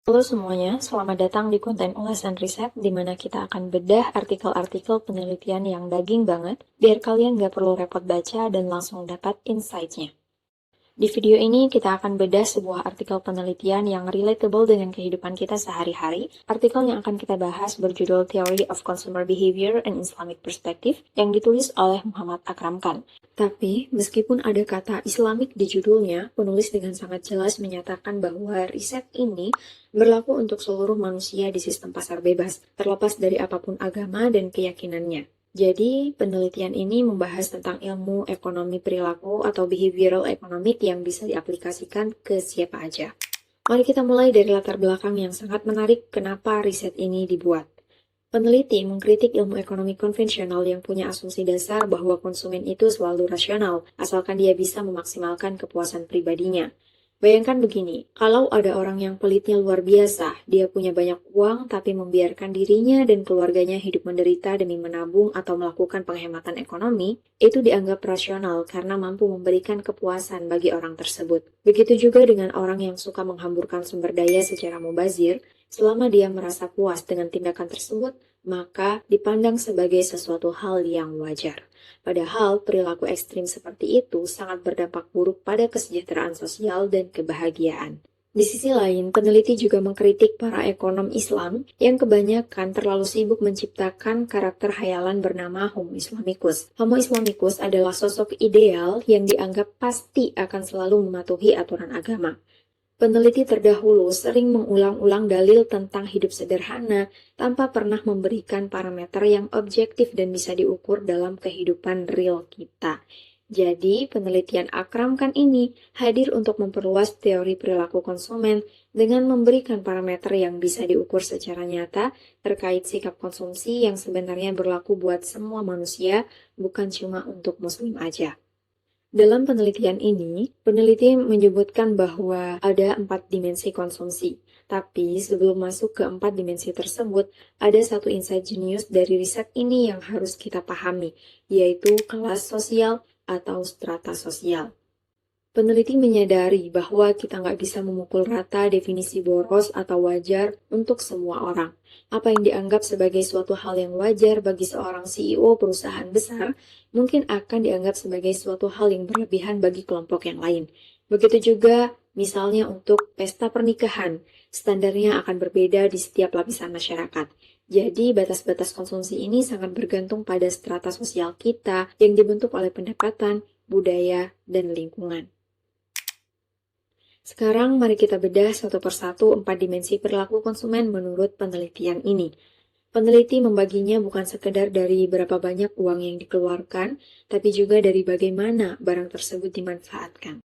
Halo semuanya, selamat datang di konten ulasan riset di mana kita akan bedah artikel-artikel penelitian yang daging banget biar kalian nggak perlu repot baca dan langsung dapat insight-nya. Di video ini kita akan bedah sebuah artikel penelitian yang relatable dengan kehidupan kita sehari-hari. Artikel yang akan kita bahas berjudul Theory of Consumer Behavior and Islamic Perspective yang ditulis oleh Muhammad Akram Khan. Tapi, meskipun ada kata Islamic di judulnya, penulis dengan sangat jelas menyatakan bahwa riset ini berlaku untuk seluruh manusia di sistem pasar bebas, terlepas dari apapun agama dan keyakinannya. Jadi, penelitian ini membahas tentang ilmu ekonomi perilaku atau behavioral economic yang bisa diaplikasikan ke siapa aja. Mari kita mulai dari latar belakang yang sangat menarik kenapa riset ini dibuat. Peneliti mengkritik ilmu ekonomi konvensional yang punya asumsi dasar bahwa konsumen itu selalu rasional, asalkan dia bisa memaksimalkan kepuasan pribadinya. Bayangkan begini, kalau ada orang yang pelitnya luar biasa, dia punya banyak uang tapi membiarkan dirinya dan keluarganya hidup menderita demi menabung atau melakukan penghematan ekonomi, itu dianggap rasional karena mampu memberikan kepuasan bagi orang tersebut. Begitu juga dengan orang yang suka menghamburkan sumber daya secara mubazir, selama dia merasa puas dengan tindakan tersebut, maka dipandang sebagai sesuatu hal yang wajar. Padahal perilaku ekstrim seperti itu sangat berdampak buruk pada kesejahteraan sosial dan kebahagiaan. Di sisi lain, peneliti juga mengkritik para ekonom Islam yang kebanyakan terlalu sibuk menciptakan karakter hayalan bernama Homo Islamicus. Homo Islamicus adalah sosok ideal yang dianggap pasti akan selalu mematuhi aturan agama. Peneliti terdahulu sering mengulang-ulang dalil tentang hidup sederhana tanpa pernah memberikan parameter yang objektif dan bisa diukur dalam kehidupan real kita. Jadi, penelitian Akram Khan ini hadir untuk memperluas teori perilaku konsumen dengan memberikan parameter yang bisa diukur secara nyata terkait sikap konsumsi yang sebenarnya berlaku buat semua manusia, bukan cuma untuk muslim aja. Dalam penelitian ini, peneliti menyebutkan bahwa ada 4 dimensi konsumsi. Tapi sebelum masuk ke 4 dimensi tersebut, ada satu insight jenius dari riset ini yang harus kita pahami, yaitu kelas sosial atau strata sosial. Peneliti menyadari bahwa kita nggak bisa memukul rata definisi boros atau wajar untuk semua orang. Apa yang dianggap sebagai suatu hal yang wajar bagi seorang CEO perusahaan besar, mungkin akan dianggap sebagai suatu hal yang berlebihan bagi kelompok yang lain. Begitu juga misalnya untuk pesta pernikahan, standarnya akan berbeda di setiap lapisan masyarakat. Jadi batas-batas konsumsi ini sangat bergantung pada strata sosial kita yang dibentuk oleh pendapatan, budaya, dan lingkungan. Sekarang mari kita bedah satu persatu 4 dimensi perilaku konsumen menurut penelitian ini. Peneliti membaginya bukan sekedar dari berapa banyak uang yang dikeluarkan, tapi juga dari bagaimana barang tersebut dimanfaatkan.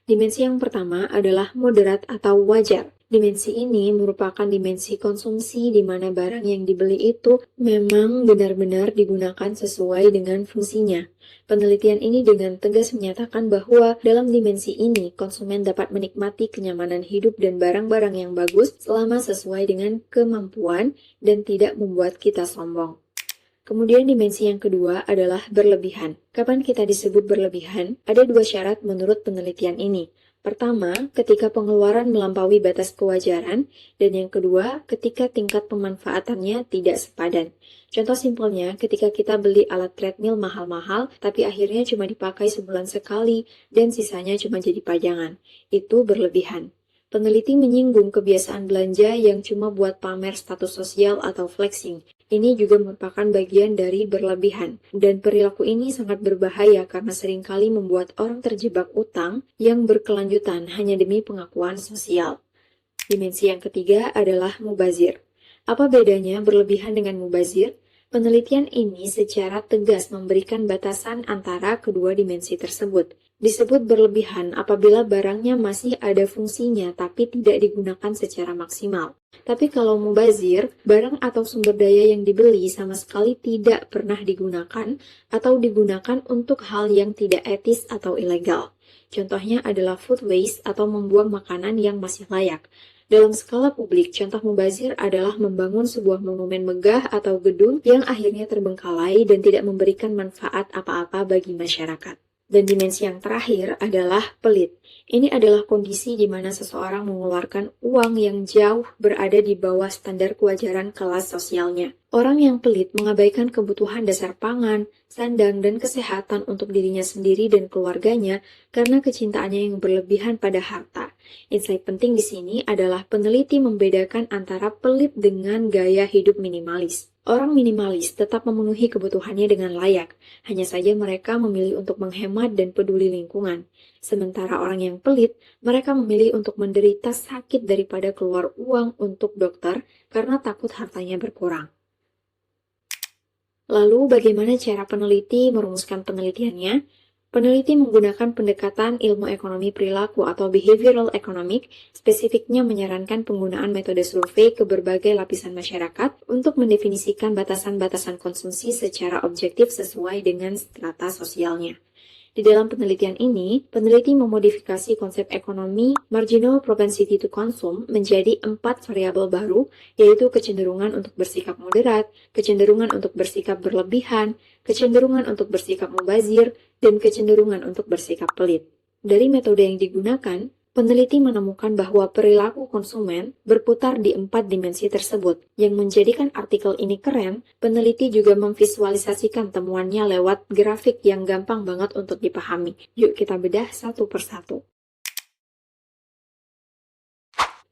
Dimensi yang pertama adalah moderat atau wajar. Dimensi ini merupakan dimensi konsumsi di mana barang yang dibeli itu memang benar-benar digunakan sesuai dengan fungsinya. Penelitian ini dengan tegas menyatakan bahwa dalam dimensi ini, konsumen dapat menikmati kenyamanan hidup dan barang-barang yang bagus selama sesuai dengan kemampuan dan tidak membuat kita sombong. Kemudian dimensi yang kedua adalah berlebihan. Kapan kita disebut berlebihan? Ada 2 syarat menurut penelitian ini. Pertama, ketika pengeluaran melampaui batas kewajaran, dan yang kedua, ketika tingkat pemanfaatannya tidak sepadan. Contoh simpelnya, ketika kita beli alat treadmill mahal-mahal, tapi akhirnya cuma dipakai sebulan sekali, dan sisanya cuma jadi pajangan. Itu berlebihan. Peneliti menyinggung kebiasaan belanja yang cuma buat pamer status sosial atau flexing. Ini juga merupakan bagian dari berlebihan, dan perilaku ini sangat berbahaya karena seringkali membuat orang terjebak utang yang berkelanjutan hanya demi pengakuan sosial. Dimensi yang ketiga adalah mubazir. Apa bedanya berlebihan dengan mubazir? Penelitian ini secara tegas memberikan batasan antara kedua dimensi tersebut. Disebut berlebihan apabila barangnya masih ada fungsinya tapi tidak digunakan secara maksimal. Tapi kalau mubazir, barang atau sumber daya yang dibeli sama sekali tidak pernah digunakan atau digunakan untuk hal yang tidak etis atau ilegal. Contohnya adalah food waste atau membuang makanan yang masih layak. Dalam skala publik, contoh mubazir adalah membangun sebuah monumen megah atau gedung yang akhirnya terbengkalai dan tidak memberikan manfaat apa-apa bagi masyarakat. Dan dimensi yang terakhir adalah pelit. Ini adalah kondisi di mana seseorang mengeluarkan uang yang jauh berada di bawah standar kewajaran kelas sosialnya. Orang yang pelit mengabaikan kebutuhan dasar pangan, sandang, dan kesehatan untuk dirinya sendiri dan keluarganya karena kecintaannya yang berlebihan pada harta. Insight penting di sini adalah peneliti membedakan antara pelit dengan gaya hidup minimalis. Orang minimalis tetap memenuhi kebutuhannya dengan layak, hanya saja mereka memilih untuk menghemat dan peduli lingkungan. Sementara orang yang pelit, mereka memilih untuk menderita sakit daripada keluar uang untuk dokter karena takut hartanya berkurang. Lalu bagaimana cara peneliti merumuskan penelitiannya? Peneliti menggunakan pendekatan ilmu ekonomi perilaku atau behavioral economic, spesifiknya menyarankan penggunaan metode survei ke berbagai lapisan masyarakat untuk mendefinisikan batasan-batasan konsumsi secara objektif sesuai dengan strata sosialnya. Di dalam penelitian ini, peneliti memodifikasi konsep ekonomi marginal propensity to consume menjadi 4 variabel baru, yaitu kecenderungan untuk bersikap moderat, kecenderungan untuk bersikap berlebihan, kecenderungan untuk bersikap mubazir, dan kecenderungan untuk bersikap pelit. Dari metode yang digunakan, peneliti menemukan bahwa perilaku konsumen berputar di 4 dimensi tersebut. Yang menjadikan artikel ini keren, peneliti juga memvisualisasikan temuannya lewat grafik yang gampang banget untuk dipahami. Yuk kita bedah satu persatu.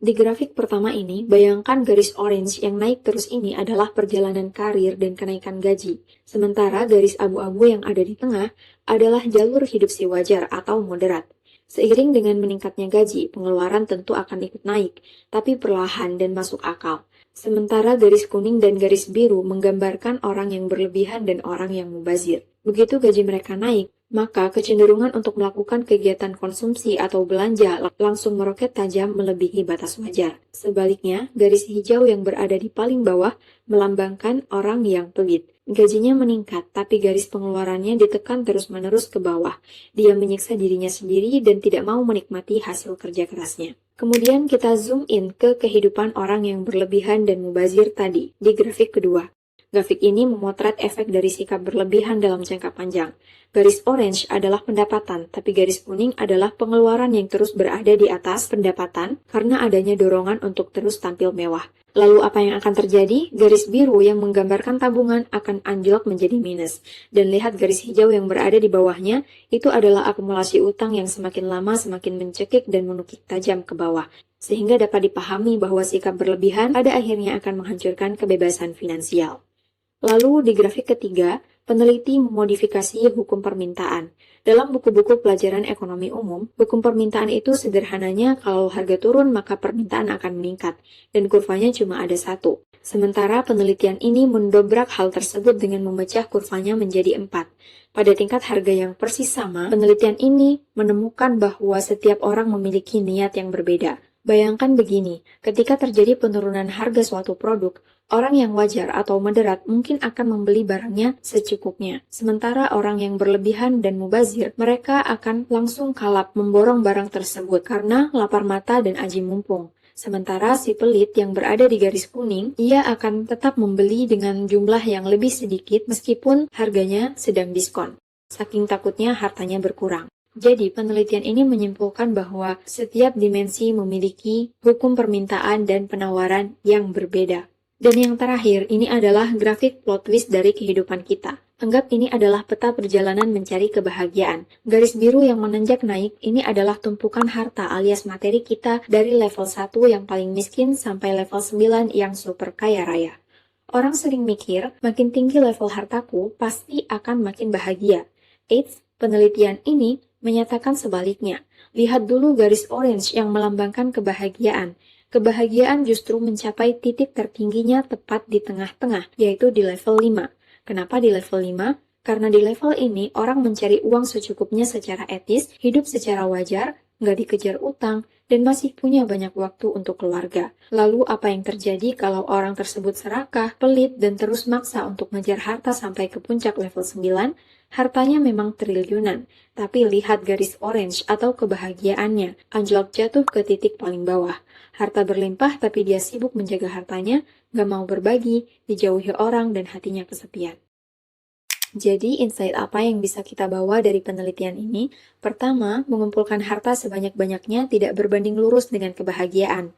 Di grafik pertama ini, bayangkan garis orange yang naik terus ini adalah perjalanan karir dan kenaikan gaji. Sementara garis abu-abu yang ada di tengah adalah jalur hidup si wajar atau moderat. Seiring dengan meningkatnya gaji, pengeluaran tentu akan ikut naik, tapi perlahan dan masuk akal. Sementara garis kuning dan garis biru menggambarkan orang yang berlebihan dan orang yang mubazir. Begitu gaji mereka naik, maka kecenderungan untuk melakukan kegiatan konsumsi atau belanja langsung meroket tajam melebihi batas wajar. Sebaliknya, garis hijau yang berada di paling bawah melambangkan orang yang pelit. Gajinya meningkat, tapi garis pengeluarannya ditekan terus-menerus ke bawah. Dia menyiksa dirinya sendiri dan tidak mau menikmati hasil kerja kerasnya. Kemudian kita zoom in ke kehidupan orang yang berlebihan dan mubazir tadi, di grafik kedua. Grafik ini memotret efek dari sikap berlebihan dalam jangka panjang. Garis orange adalah pendapatan, tapi garis kuning adalah pengeluaran yang terus berada di atas pendapatan karena adanya dorongan untuk terus tampil mewah. Lalu apa yang akan terjadi? Garis biru yang menggambarkan tabungan akan anjlok menjadi minus. Dan lihat garis hijau yang berada di bawahnya, itu adalah akumulasi utang yang semakin lama semakin mencekik dan menukik tajam ke bawah. Sehingga dapat dipahami bahwa sikap berlebihan pada akhirnya akan menghancurkan kebebasan finansial. Lalu di grafik ketiga, peneliti memodifikasi hukum permintaan. Dalam buku-buku pelajaran ekonomi umum, hukum permintaan itu sederhananya kalau harga turun maka permintaan akan meningkat, dan kurvanya cuma ada satu. Sementara penelitian ini mendobrak hal tersebut dengan memecah kurvanya menjadi 4. Pada tingkat harga yang persis sama, penelitian ini menemukan bahwa setiap orang memiliki niat yang berbeda. Bayangkan begini, ketika terjadi penurunan harga suatu produk, orang yang wajar atau moderat mungkin akan membeli barangnya secukupnya. Sementara orang yang berlebihan dan mubazir, mereka akan langsung kalap memborong barang tersebut karena lapar mata dan aji mumpung. Sementara si pelit yang berada di garis kuning, ia akan tetap membeli dengan jumlah yang lebih sedikit meskipun harganya sedang diskon. Saking takutnya hartanya berkurang. Jadi, penelitian ini menyimpulkan bahwa setiap dimensi memiliki hukum permintaan dan penawaran yang berbeda. Dan yang terakhir, ini adalah grafik plot twist dari kehidupan kita. Anggap ini adalah peta perjalanan mencari kebahagiaan. Garis biru yang menanjak naik, ini adalah tumpukan harta alias materi kita dari level 1 yang paling miskin sampai level 9 yang super kaya raya. Orang sering mikir, makin tinggi level hartaku, pasti akan makin bahagia. Eits, penelitian ini menyatakan sebaliknya. Lihat dulu garis orange yang melambangkan kebahagiaan. Kebahagiaan justru mencapai titik tertingginya tepat di tengah-tengah, yaitu di level 5. Kenapa di level 5? Karena di level ini orang mencari uang secukupnya secara etis, hidup secara wajar, nggak dikejar utang, dan masih punya banyak waktu untuk keluarga. Lalu apa yang terjadi kalau orang tersebut serakah, pelit, dan terus maksa untuk ngejar harta sampai ke puncak level 9? Hartanya memang triliunan, tapi lihat garis orange atau kebahagiaannya, anjlok jatuh ke titik paling bawah. Harta berlimpah tapi dia sibuk menjaga hartanya, gak mau berbagi, dijauhi orang dan hatinya kesepian. Jadi, insight apa yang bisa kita bawa dari penelitian ini? Pertama, mengumpulkan harta sebanyak-banyaknya tidak berbanding lurus dengan kebahagiaan.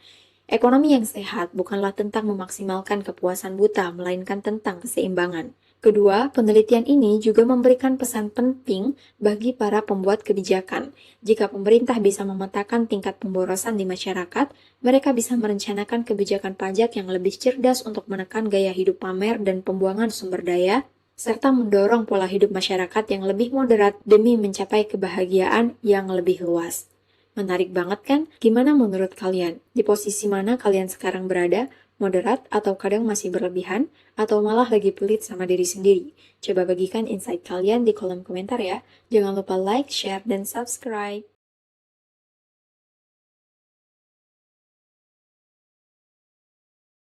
Ekonomi yang sehat bukanlah tentang memaksimalkan kepuasan buta, melainkan tentang keseimbangan. Kedua, penelitian ini juga memberikan pesan penting bagi para pembuat kebijakan. Jika pemerintah bisa memetakan tingkat pemborosan di masyarakat, mereka bisa merencanakan kebijakan pajak yang lebih cerdas untuk menekan gaya hidup pamer dan pembuangan sumber daya, serta mendorong pola hidup masyarakat yang lebih moderat demi mencapai kebahagiaan yang lebih luas. Menarik banget kan? Gimana menurut kalian? Di posisi mana kalian sekarang berada? Moderat atau kadang masih berlebihan? Atau malah lagi pelit sama diri sendiri? Coba bagikan insight kalian di kolom komentar ya. Jangan lupa like, share, dan subscribe.